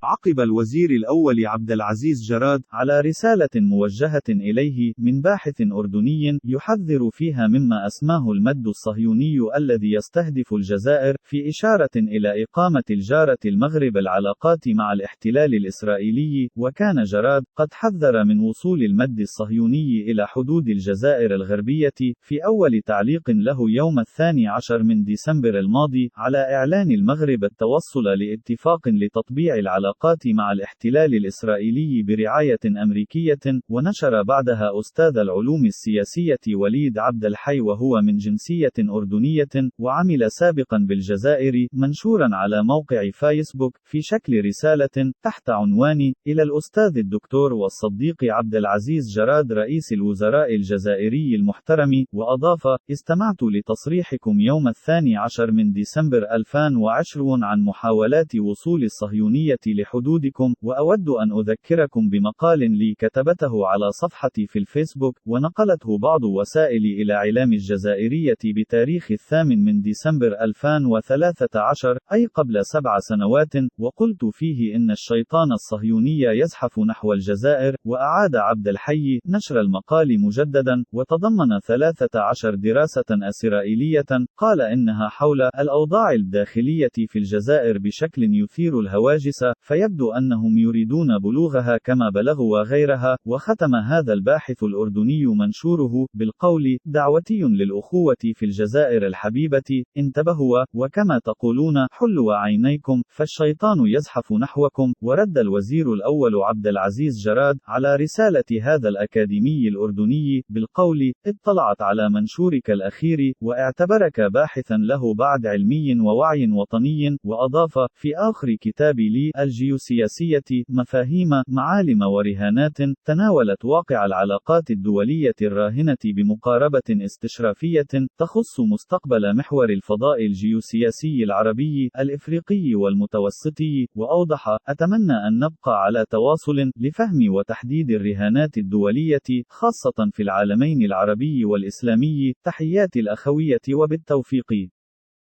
عقب الوزير الأول عبد العزيز جراد على رسالة موجهة إليه من باحث أردني يحذر فيها مما أسماه المد الصهيوني الذي يستهدف الجزائر، في إشارة إلى إقامة الجارة المغرب العلاقات مع الاحتلال الإسرائيلي. وكان جراد قد حذر من وصول المد الصهيوني إلى حدود الجزائر الغربية في أول تعليق له يوم 12 من ديسمبر الماضي على إعلان المغرب التوصل لاتفاق لتطبيع العلاقات مع الاحتلال الإسرائيلي برعاية أمريكية. ونشر بعدها أستاذ العلوم السياسية وليد عبد الحي وهو من جنسية أردنية وعمل سابقا بالجزائر منشورا على موقع فيسبوك في شكل رسالة تحت عنوان إلى الأستاذ الدكتور والصديق عبد العزيز جراد رئيس الوزراء الجزائري المحترم. وأضاف: استمعت لتصريحكم يوم 12 من ديسمبر 2020 عن محاولات وصول الصهيونية لحدودكم، وأود أن أذكركم بمقال لي كتبته على صفحتي في الفيسبوك ونقلته بعض وسائل الإعلام الجزائرية بتاريخ 8 من ديسمبر 2013، أي قبل 7 سنوات، وقلت فيه إن الشيطان الصهيوني يزحف نحو الجزائر. وأعاد عبد الحي نشر المقال مجددا، وتضمن 13 دراسة إسرائيلية قال إنها حول الأوضاع الداخلية في الجزائر بشكل يثير الهواجس، فيبدو أنهم يريدون بلوغها كما بلغوا غيرها. وختم هذا الباحث الأردني منشوره بالقول: دعوتي للأخوة في الجزائر الحبيبة، انتبهوا، وكما تقولون حلوا عينيكم، فالشيطان يزحف نحوكم. ورد الوزير الأول عبد العزيز جراد على رسالة هذا الأكاديمي الأردني بالقول: اطلعت على منشورك الأخير واعتبرك باحثا له بعد علمي ووعي وطني. وأضاف: في آخر كتابي لي الجيوسياسية مفاهيم، معالم ورهانات، تناولت واقع العلاقات الدولية الراهنة بمقاربة استشرافية تخص مستقبل محور الفضاء الجيوسياسي العربي، الإفريقي والمتوسطي. وأوضح: أتمنى أن نبقى على تواصل لفهم وتحديد الرهانات الدولية، خاصة في العالمين العربي والإسلامي. تحياتي الأخوية وبالتوفيق.